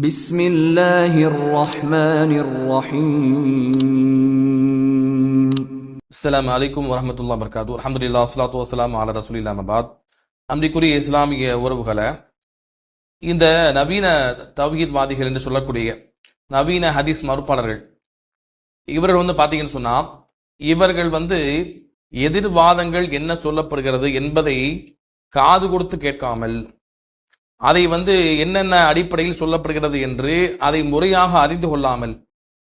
بسم الله الرحمن الرحيم. அஸ்ஸலாமு அலைக்கும் வரஹ்மத்துல்லாஹி வபரகாத்துஹு. அல்ஹம்துலில்லாஹ் வஸ்ஸலாத்து வஸ்ஸலாமு அலா ரசூலில்லாஹ் அம்மாபாத். அன்பிற்குரிய இஸ்லாமிய உறவுகளை, இந்த நவீன தவ்ஹீத்வாதிகள் என்று சொல்லக்கூடிய நவீன ஹதீஸ் மறுப்பாளர்கள், இவர்கள் பார்த்தீங்கன்னு சொன்னா, இவர்கள் எதிர்வாதங்கள் என்ன சொல்லப்படுகிறது என்பதை காது கொடுத்து கேட்காமல், அதை என்னென்ன அடிப்படையில் சொல்லப்படுகிறது என்று அதை முறையாக அறிந்து கொள்ளாமல்,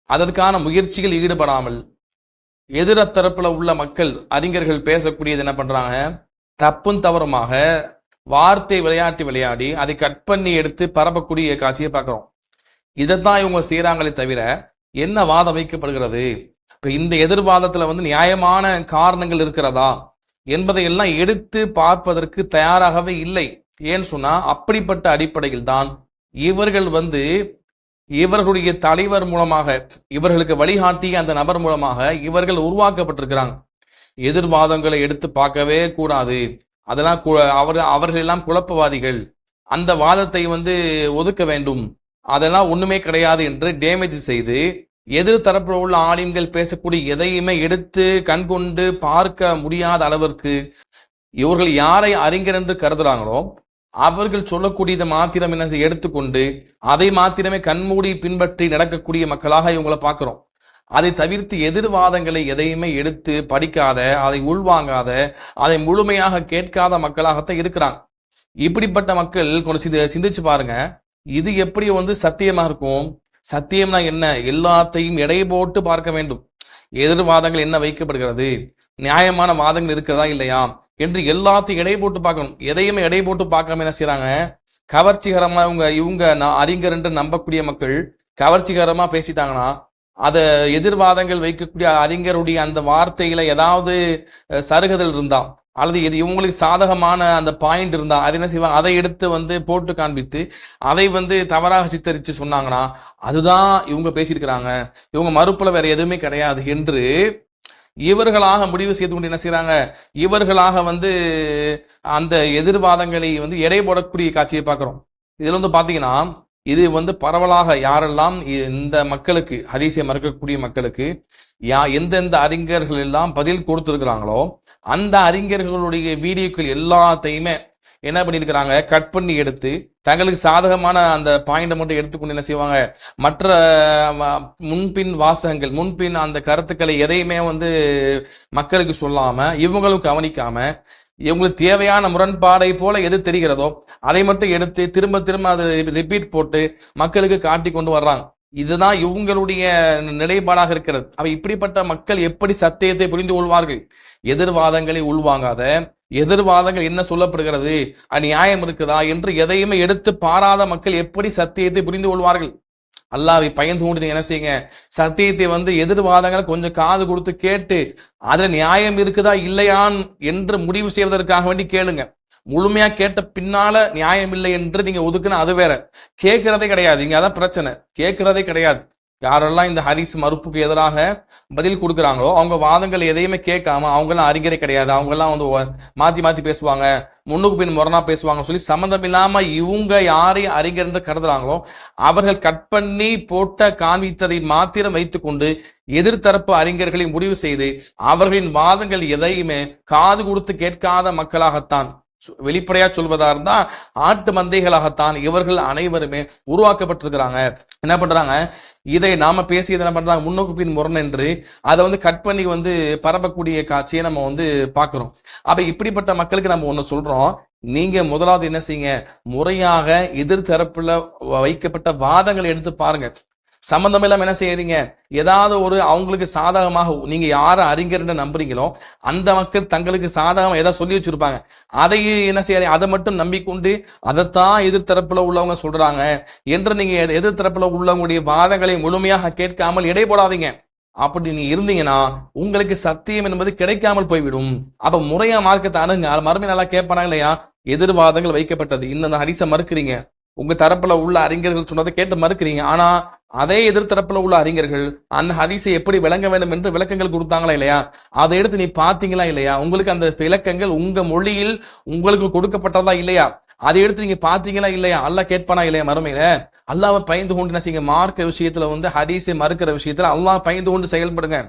அதற்கான முயற்சிகள் ஈடுபடாமல், எதிரத்தரப்புல உள்ள மக்கள் அறிஞர்கள் பேசக்கூடியது என்ன பண்றாங்க, தப்பும் தவறுமாக வார்த்தை விளையாடி அதை கட் பண்ணி எடுத்து பரப்பக்கூடிய காட்சியை பார்க்கிறோம். இதைத்தான் இவங்க செய்யறாங்களே தவிர என்ன வாதம் வைக்கப்படுகிறது, இப்ப இந்த எதிர்வாதத்துல நியாயமான காரணங்கள் இருக்கிறதா என்பதை எல்லாம் எடுத்து பார்ப்பதற்கு தயாராகவே இல்லை. ஏன்னு சொன்னா, அப்படிப்பட்ட அடிப்படையில் தான் இவர்கள் இவர்களுடைய தலைவர் மூலமாக, இவர்களுக்கு வழிகாட்டிய அந்த நபர் மூலமாக இவர்கள் உருவாக்கப்பட்டிருக்கிறாங்க. எதிர்வாதங்களை எடுத்து பார்க்கவே கூடாது, அதெல்லாம் அவர்கள் எல்லாம் குழப்பவாதிகள், அந்த வாதத்தை ஒதுக்க வேண்டும், அதெல்லாம் ஒண்ணுமே கிடையாது என்று டேமேஜ் செய்து, எதிர் தரப்பில் உள்ள ஆலிம்கள் பேசக்கூடிய எதையுமே எடுத்து கண்கொண்டு பார்க்க முடியாத அளவிற்கு இவர்கள் யாரை அறிஞர் என்று கருதுறாங்களோ அவர்கள் சொல்லக்கூடியதை மாத்திரம் என்ன எடுத்துக்கொண்டு அதை மாத்திரமே கண்மூடி பின்பற்றி நடக்கக்கூடிய மக்களாக இவங்களை பார்க்கிறோம். அதை தவிர்த்து எதிர்வாதங்களை எதையுமே எடுத்து படிக்காத, அதை உள்வாங்காத, அதை முழுமையாக கேட்காத மக்களாகத்தான் இருக்கிறாங்க. இப்படிப்பட்ட மக்கள் கொஞ்சம் சிந்திச்சு பாருங்க, இது எப்படி சத்தியமா இருக்கும்? சத்தியம்னா என்ன? எல்லாத்தையும் எடை போட்டு பார்க்க வேண்டும். எதிர்வாதங்கள் என்ன வைக்கப்படுகிறது, நியாயமான வாதங்கள் இருக்கிறதா இல்லையா என்று எல்லாத்தையும் எடை போட்டு பார்க்கணும். எதையுமே எடை போட்டு பார்க்காம என்ன செய்யறாங்க, கவர்ச்சிகரமா இவங்க அறிஞர் என்று நம்பக்கூடிய மக்கள் கவர்ச்சிகரமா பேசிட்டாங்கன்னா, அத எதிர்வாதங்கள் வைக்கக்கூடிய அறிஞருடைய அந்த வார்த்தையில ஏதாவது சருகுதல் இருந்தா, அல்லது இது இவங்களுக்கு சாதகமான அந்த பாயிண்ட் இருந்தா, அது என்ன செய்வாங்க, அதை எடுத்து போட்டு காண்பித்து அதை தவறாக சித்தரிச்சு சொன்னாங்கன்னா, அதுதான் இவங்க பேசியிருக்கிறாங்க, இவங்க மறுப்புல வேற எதுவுமே கிடையாது என்று இவர்களாக முடிவு செய்து கொண்டு என்ன செய்யறாங்க, இவர்களாக அந்த எதிர்வாதங்களை எடை போடக்கூடிய காட்சியை பார்க்கிறோம். இதுல பாத்தீங்கன்னா, இது பரவலாக யாரெல்லாம் இந்த மக்களுக்கு, ஹதீஸை மறுக்கக்கூடிய மக்களுக்கு எந்தெந்த அறிஞர்கள் எல்லாம் பதில் கொடுத்திருக்கிறாங்களோ அந்த அறிஞர்களுடைய வீடியோக்கள் எல்லாத்தையுமே என்ன பண்ணியிருக்கிறாங்க, கட் பண்ணி எடுத்து தங்களுக்கு சாதகமான அந்த பாயிண்டை மட்டும் எடுத்துக்கொண்டு என்ன செய்வாங்க, மற்ற முன்பின் வாசகங்கள், முன்பின் அந்த கருத்துக்களை எதையுமே மக்களுக்கு சொல்லாம, இவங்களும் கவனிக்காம, இவங்களுக்கு தேவையான முரண்பாடை போல எது தெரிகிறதோ அதை மட்டும் எடுத்து திரும்ப திரும்ப அதை ரிப்பீட் போட்டு மக்களுக்கு காட்டி கொண்டு வர்றாங்க. இதுதான் இவங்களுடைய நிலைப்பாடாக இருக்கிறது. அவ இப்படிப்பட்ட மக்கள் எப்படி சத்தியத்தை புரிந்து கொள்வார்கள்? எதிர்வாதங்களை உள்வாங்காத, எதிர்வாதங்கள் என்ன சொல்லப்படுகிறது, நியாயம் இருக்குதா என்று எதையுமே எடுத்து பாராத மக்கள் எப்படி சத்தியத்தை புரிந்து கொள்வார்கள்? அல்லாஹ்வை பயந்து கொண்டு என்ன செய்யுங்க, சத்தியத்தை எதிர்வாதங்களை கொஞ்சம் காது கொடுத்து கேட்டு அதுல நியாயம் இருக்குதா இல்லையான் என்று முடிவு செய்வதற்காக வேண்டி கேளுங்க. முழுமையா கேட்ட பின்னால நியாயம் இல்லை என்று நீங்க ஒதுக்குனா அது வேற. கேட்கிறதே கிடையாது, இங்க அதான் பிரச்சனை, கேட்கிறதே கிடையாது. யாரெல்லாம் இந்த ஹதீஸ் மறுப்புக்கு எதிராக பதில் கொடுக்குறாங்களோ அவங்க வாதங்கள் எதையுமே கேட்காம, அவங்கெல்லாம் அறிஞரே கிடையாது, அவங்கெல்லாம் மாத்தி பேசுவாங்க, முன்னுக்கு பின் முரணா பேசுவாங்க சொல்லி சம்மந்தம் இல்லாம இவங்க யாரை அறிஞர் என்று கருதுறாங்களோ அவர்கள் கட் பண்ணி போட்ட காண்பித்ததை மாத்திரம் வைத்துக்கொண்டு எதிர்த்தரப்பு அறிஞர்களை முடிவு செய்து அவர்களின் வாதங்கள் எதையுமே காது கொடுத்து கேட்காத மக்களாகத்தான், வெளிப்படையா சொல்வதா இருந்தா ஆட்டு மந்தைகளாகத்தான் இவர்கள் அனைவருமே உருவாக்கப்பட்டிருக்கிறாங்க. என்ன பண்றாங்க, இதை நாம பேசியது என்ன பண்றாங்க, முன்னுக்கு பின் முரண் என்று அதை கட் பண்ணி பரப்பக்கூடிய காட்சியை நம்ம பாக்குறோம். அப்ப இப்படிப்பட்ட மக்களுக்கு நம்ம ஒண்ணு சொல்றோம், நீங்க முதலாவது என்ன செய்யுங்க, முறையாக எதிர்த்தரப்புல வைக்கப்பட்ட வாதங்களை எடுத்து பாருங்க. சம்பந்தம் இல்லாம என்ன செய்யறீங்க, ஏதாவது அவங்களுக்கு சாதகமாக நீங்க யார அறிஞர் நம்புறீங்களோ அந்த மக்கள் தங்களுக்கு சாதகமா ஏதாவது சொல்லி வச்சிருப்பாங்க, அதையே என்ன செய்யறீங்க, அதை மட்டும் நம்பிக்கொண்டு அதைத்தான் எதிர்த்தரப்புல உள்ளவங்க சொல்றாங்க என்று நீங்க எதிர்த்தரப்புல உள்ளவங்களுடைய வாதங்களை முழுமையாக கேட்காமல் எடை போடாதீங்க. அப்படி நீங்க இருந்தீங்கன்னா உங்களுக்கு சத்தியம் என்பது கிடைக்காமல் போய்விடும். அப்ப முறையா மார்க்கத்தை அணுங்க. மறுமை நல்லா கேட்பானா இல்லையா, எதிர்வாதங்கள் வைக்கப்பட்டது, இந்த ஹதீஸை மறுக்கிறீங்க, உங்க தரப்புல உள்ள அறிஞர்கள் சொன்னதை கேட்டு மறுக்கிறீங்க, ஆனா அதே எதிர்த்தரப்புல உள்ள அறிஞர்கள் அந்த ஹதீஸை எப்படி விளங்க வேண்டும் என்று விளக்கங்கள் கொடுத்தாங்களா இல்லையா, அதை எடுத்து நீ பாத்தீங்களா இல்லையா, உங்களுக்கு அந்த விளக்கங்கள் உங்க மொழியில் உங்களுக்கு கொடுக்கப்பட்டதா இல்லையா, அதை எடுத்து நீங்க பாத்தீங்களா இல்லையா, அல்லாஹ் கேட்பானா இல்லையா மறுமையில? அல்லாஹ்வை பயந்து கொண்டு என்ன செய்யுங்க, மார்க்க விஷயத்துல வந்து ஹதீஸை மறுக்கிற விஷயத்துல அல்லாஹ் பயந்து கொண்டு செயல்படுங்க.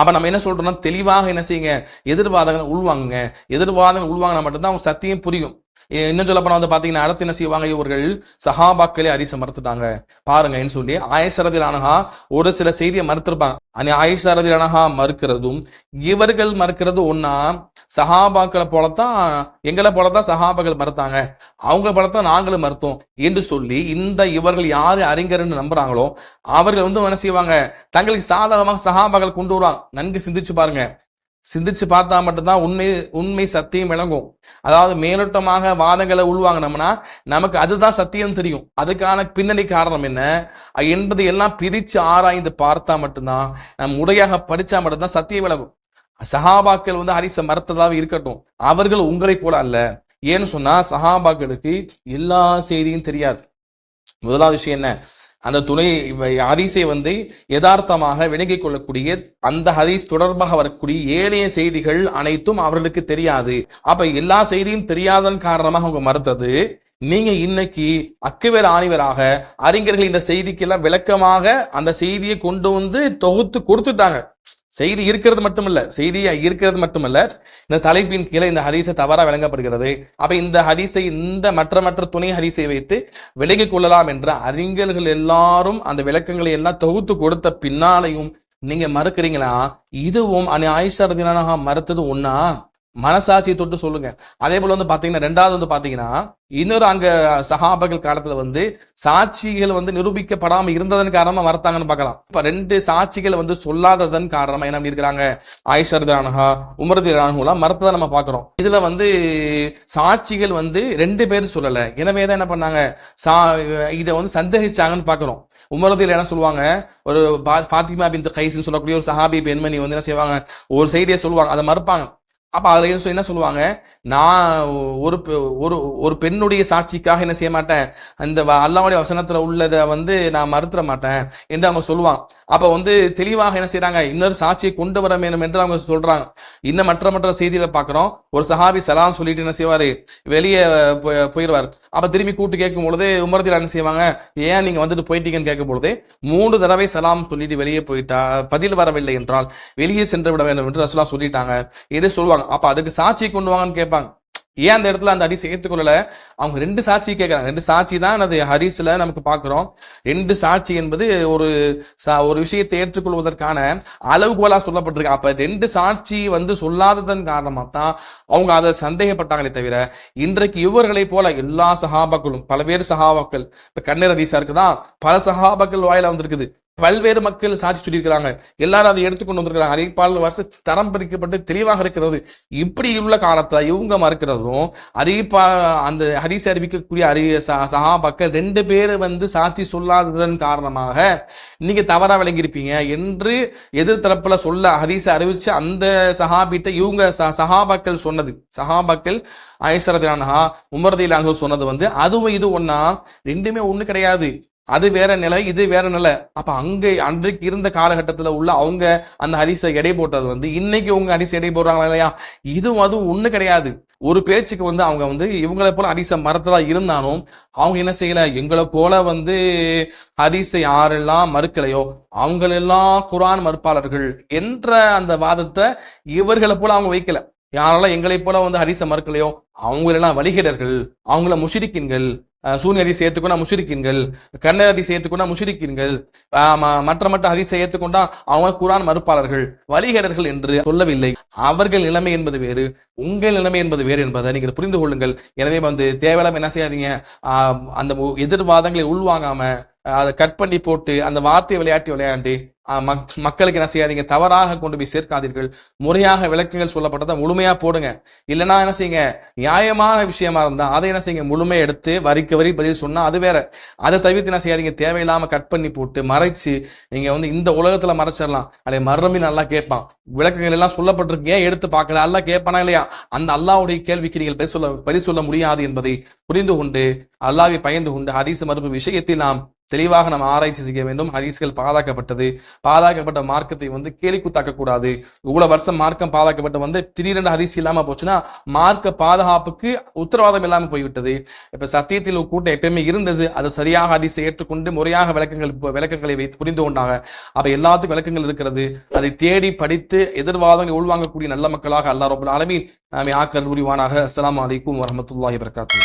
அப்ப நம்ம என்ன சொல்றோம்னா, தெளிவாக என்ன செய்யுங்க, எதிர்வாதங்களை உள்வாங்குங்க. எதிர்வாதங்கள் உள்வாங்கினா மட்டும்தான் அவங்க சத்தியம் புரியும். இன்னும் சொல்ல போனா வந்து பாத்தீங்கன்னா, அடுத்து என்ன செய்வாங்க, இவர்கள் சஹாபாக்களே ஹதீஸை மறுத்துட்டாங்க பாருங்கன்னு சொல்லி ஆயிஷா ரலியல்லாஹு அன்ஹா ஒரு சில செய்தியை மறுத்திருப்பாங்க. ஆயிஷா ரலியல்லாஹு அன்ஹா மறுக்கிறதும் இவர்கள் மறுக்கிறது ஒன்னா, சஹாபாக்களை போலத்தான் எங்களை போலத்தான் சஹாபாக்கள் மறுத்தாங்க, அவங்களை போலத்தான் நாங்களும் மறுத்தோம் என்று சொல்லி இவர்கள் யாரு அறிஞர்னு நம்புறாங்களோ அவர்கள் வந்து என்ன செய்வாங்க, தங்களுக்கு சாதகமாக சஹாபாக்கள் கொண்டு வருவாங்க. நன்கு சிந்திச்சு பாருங்க. சிந்திச்சு பார்த்தா மட்டும்தான் உண்மை சத்தியம் விளங்கும். அதாவது மேலோட்டமாக வாதங்களை உள்வாங்கினோம்னா நமக்கு அதுதான் சத்தியம் தெரியும். அதுக்கான பின்னணி காரணம் என்ன என்பதை எல்லாம் பிரிச்சு ஆராய்ந்து பார்த்தா மட்டும்தான், நம்ம முறையாக படிச்சா மட்டும்தான் சத்தியம் விளங்கும். சஹாபாக்கள் வந்து ஹதீஸை மறுத்ததாக இருக்கட்டும், அவர்கள் உங்களை போல அல்ல. ஏன்னு சொன்னா சஹாபாக்களுக்கு எல்லா செய்தியும் தெரியாது. முதலாவது விஷயம் என்ன, அந்த ஹதீஸை வந்து யதார்த்தமாக விளங்கிக் கொள்ளக்கூடிய அந்த ஹதீஸ் தொடர்பாக வரக்கூடிய ஏனைய செய்திகள் அனைத்தும் அவர்களுக்கு தெரியாது. அப்ப எல்லா செய்தியும் தெரியாதன் காரணமாக அவங்க மறுத்தது. நீங்க இன்னைக்கு அக்குவேர் ஆணிவராக அறிஞர்கள் இந்த செய்திக்கெல்லாம் விளக்கமாக அந்த செய்தியை கொண்டு வந்து தொகுத்து கொடுத்துட்டாங்க. செய்தி இருக்கிறது மட்டுமல்ல, செய்தியா இருக்கிறது மட்டுமல்ல, இந்த தலைப்பின் கீழே இந்த ஹதீஸை தவறா விளங்கப்படுகிறது. அப்ப இந்த ஹதீஸை இந்த மற்ற துணை ஹதீஸை வைத்து விலகிக் கொள்ளலாம் என்ற அறிஞர்கள் எல்லாரும் அந்த விளக்கங்களை எல்லாம் தொகுத்து கொடுத்த பின்னாலையும் நீங்க மறுக்கிறீங்களா? இதுவும் ஆயிஷா ரலியல்லாஹு அன்ஹா மறுத்தது ஒன்னா? மனசாட்சியை தொட்டு சொல்லுங்க. அதே போல வந்து பாத்தீங்கன்னா, ரெண்டாவது வந்து பாத்தீங்கன்னா, இன்னொரு அங்க சஹாபாக்கள் காலத்துல வந்து சாட்சிகள் வந்து நிரூபிக்கப்படாம இருந்ததன் காரணமா மறுத்தாங்கன்னு பார்க்கலாம். இப்ப 2 சாட்சிகள் வந்து சொல்லாததன் காரணமா என்ன பண்ணிருக்கிறாங்க, ஆயிஷா ரலியல்லாஹு அன்ஹா, உமர் ரலியல்லாஹு அன்ஹு எல்லாம் மறுத்ததை நம்ம பாக்குறோம். இதுல வந்து சாட்சிகள் வந்து 2 பேரும் சொல்லல, எனவேதான் என்ன பண்ணாங்க, இதை வந்து சந்தேகிச்சாங்கன்னு பாக்குறோம். உமர் ரலியல்லாஹு என்ன சொல்லுவாங்க, ஒரு ஃபாத்திமா பின்த் கைஸ்ன்னு சொல்லக்கூடிய ஒரு சஹாபி பெண்மணி வந்து என்ன செய்வாங்க, ஒரு செய்தியை சொல்லுவாங்க, அதை மறுப்பாங்க. அப்ப அதுல என்ன சொல்லுவாங்க, நான் ஒரு பெண்ணுடைய சாட்சிக்காக என்ன செய்ய மாட்டேன், அந்த அல்லாஹ்வுடைய வசனத்துல உள்ளதை வந்து நான் மறுத்துற மாட்டேன் என்று அவங்க சொல்லுவாங்க. அப்ப வந்து தெளிவாக என்ன செய்யறாங்க, இன்னொரு சாட்சியை கொண்டு வர வேண்டும் என்று அவங்க சொல்றாங்க. இன்னும் மற்ற செய்தியில பாக்குறோம், ஒரு சஹாபி சலாம் சொல்லிட்டு என்ன செய்வாரு, வெளியே போயிடுவார். அப்ப திரும்பி கூட்டு கேட்கும் பொழுது உமர் ரலியல்லாஹு என்ன செய்வாங்க, ஏன் நீங்க வந்துட்டு போயிட்டீங்கன்னு கேட்கும் பொழுது 3 தடவை சலாம் சொல்லிட்டு வெளியே போயிட்டா, பதில் வரவில்லை என்றால் வெளியே சென்று விட வேண்டும் என்று ரசூலுல்லாஹ் சொல்லிட்டாங்க என்று சொல்லுவாங்க. அப்ப அதுக்கு சாட்சி கொண்டு வாங்கன்னு கேட்பாங்க. ஏன் அந்த இடத்துல அந்த ஹதீஸ் ஏற்றுக்கொள்ளல? அவங்க 2 சாட்சி கேட்கறாங்க. 2 சாட்சி தான் அது ஹதீஸ்ல நமக்கு பார்க்கிறோம். 2 சாட்சி என்பது ஒரு விஷயத்தை ஏற்றுக்கொள்வதற்கான அளவுகோலா சொல்லப்பட்டிருக்கு. அப்ப 2 சாட்சி வந்து சொல்லாததன் காரணமா தான் அவங்க அதை சந்தேகப்பட்டாங்களே தவிர, இன்றைக்கு இவர்களை போல எல்லா சஹாபாக்களும், பல பேர் சஹாபாக்கள், இப்ப கண்ணீர் ஹதீஸா இருக்குதான், பல சஹாபாக்கள் வாயில வந்திருக்குது, பல்வேறு மக்கள் சாட்சி சொல்லியிருக்கிறாங்க, எல்லாரும் அதை எடுத்துக்கொண்டு வந்திருக்கிறாங்க, அறிவிப்பாளர் வருஷ தரம் பிரிக்கப்பட்டு தெளிவாக இருக்கிறது. இப்படி உள்ள காலத்துல இவங்க மறுக்கிறதும், அந்த ஹதீஸ் அறிவிக்கக்கூடிய சஹாபாக்கள் 2 பேர் வந்து சாட்சி சொல்லாததன் காரணமாக நீங்க தவறா விளங்கியிருப்பீங்க என்று எதிர்த்தரப்புல சொல்ல ஹதீஸை அறிவிச்சு அந்த சஹாபிட்ட இவங்க சஹாபாக்கள் சொன்னது, சஹாபாக்கள் ஆயிஷா ரலியல்லாஹு அன்ஹா, உமர் ரலியல்லாஹு அன்ஹு சொன்னது வந்து அதுவும் இது ஒன்னா, 2மே ஒண்ணு கிடையாது. அது வேற நிலை, இது வேற நிலை. அப்ப அன்றைக்கு இருந்த காலகட்டத்துல உள்ள அவங்க அந்த ஹதீஸை எடை போட்டது வந்து இன்னைக்கு உங்க ஹதீஸ் எடை போடுறாங்களா இல்லையா, இதுவும் அதுவும் ஒண்ணு கிடையாது. ஒரு பேச்சுக்கு வந்து அவங்க வந்து இவங்களை போல ஹதீஸை மறுத்ததா இருந்தாலும் அவங்க என்ன செய்யல, எங்களை போல வந்து ஹதீஸை யாரெல்லாம் மறுக்கலையோ அவங்களெல்லாம் குர்ஆன் மறுப்பாளர்கள் என்ற அந்த வாதத்தை இவர்களை போல அவங்க வைக்கல. யாரெல்லாம் எங்களை போல வந்து ஹதீஸை மறுக்கலையோ அவங்களெல்லாம் வழிகேடர்கள், அவங்கள முஷ்ரிக்கீன்கள், சூனி ஹதீஸ் ஏற்றுக்கொண்டா முஷ்ரிக்கீன்கள், கண்ணர் ஹதீஸ் ஏற்றுக்கொண்டா முஷ்ரிக்கீன்கள், மற்ற ஹதீஸை ஏற்றுக்கொண்டா அவங்க குர்ஆன் மறுப்பாளர்கள், வழிகேடர்கள் என்று சொல்லவில்லை. அவர்கள் நிலைமை என்பது வேறு, உங்கள் நிலைமை என்பது வேறு என்பதை நீங்கள் புரிந்து கொள்ளுங்கள். எனவே வந்து தேவையில்லாம என்ன செய்யாதீங்க, அந்த எதிர்வாதங்களை உள்வாங்காம அதை கட் பண்ணி போட்டு அந்த வார்த்தையை விளையாண்டு மக்களுக்கு என்ன செய்யாதீங்க, தவறாக கொண்டு போய் சேர்க்காதீர்கள். முறையாக விளக்கங்கள் சொல்லப்பட்டதை முழுமையா போடுங்க. இல்லைன்னா என்ன செய்யுங்க, நியாயமான விஷயமா இருந்தா அதை என்ன செய்யுங்க, முழுமையை எடுத்து வரிக்கு வரி பதில் சொன்னா அது வேற. அதை தவிர்த்து என்ன செய்யாதீங்க, தேவையில்லாம கட் பண்ணி போட்டு மறைச்சு நீங்க வந்து இந்த உலகத்துல மறைச்சிடலாம், அதை மறுமை நல்லா கேட்பான். விளக்கங்கள் எல்லாம் சொல்லப்பட்டிருக்கு, ஏன் எடுத்து பார்க்கல, அல்லாஹ் கேட்பானா இல்லையா? அந்த அல்லாஹ்வுடைய கேள்விக்கு நீங்கள் பதில் சொல்ல முடியாது என்பதை புரிந்து கொண்டு அல்லாஹ்வை பயந்து கொண்டு ஹதீஸ் மறுப்பு விஷயத்தில் நாம் தெளிவாக நம்ம ஆராய்ச்சி செய்ய வேண்டும். ஹதீஸ்கள் பாதுகாக்கப்பட்ட மார்க்கத்தை கேலிக்குத்தாக்க கூடாது. இவ்வளவு வருஷம் மார்க்கம் பாதுகாக்கப்பட்டு திடீரென்று ஹதீஸ் இல்லாம போச்சுன்னா மார்க்க பாதுகாப்புக்கு உத்தரவாதம் இல்லாம போய்விட்டது. இப்ப சத்தியத்தில் ஒரு கூட்டம் எப்பயுமே இருந்தது, அது சரியாக ஹதீஸை ஏற்றுக்கொண்டு முறையாக விளக்கங்களை வைத்து புரிந்து கொண்டாங்க. அப்ப எல்லாத்துக்கும் விளக்கங்கள் இருக்கிறது. அதை தேடி படித்து எதிர்வாதங்களை உள்வாங்கக்கூடிய நல்ல மக்களாக அல்லாஹ் ரப்பல் ஆலமீன் நாமே ஆக்கல் புரிவானாக. அஸ்ஸலாமு அலைக்கும் வரஹ்மத்துல்லாஹி வபரகாத்துஹு.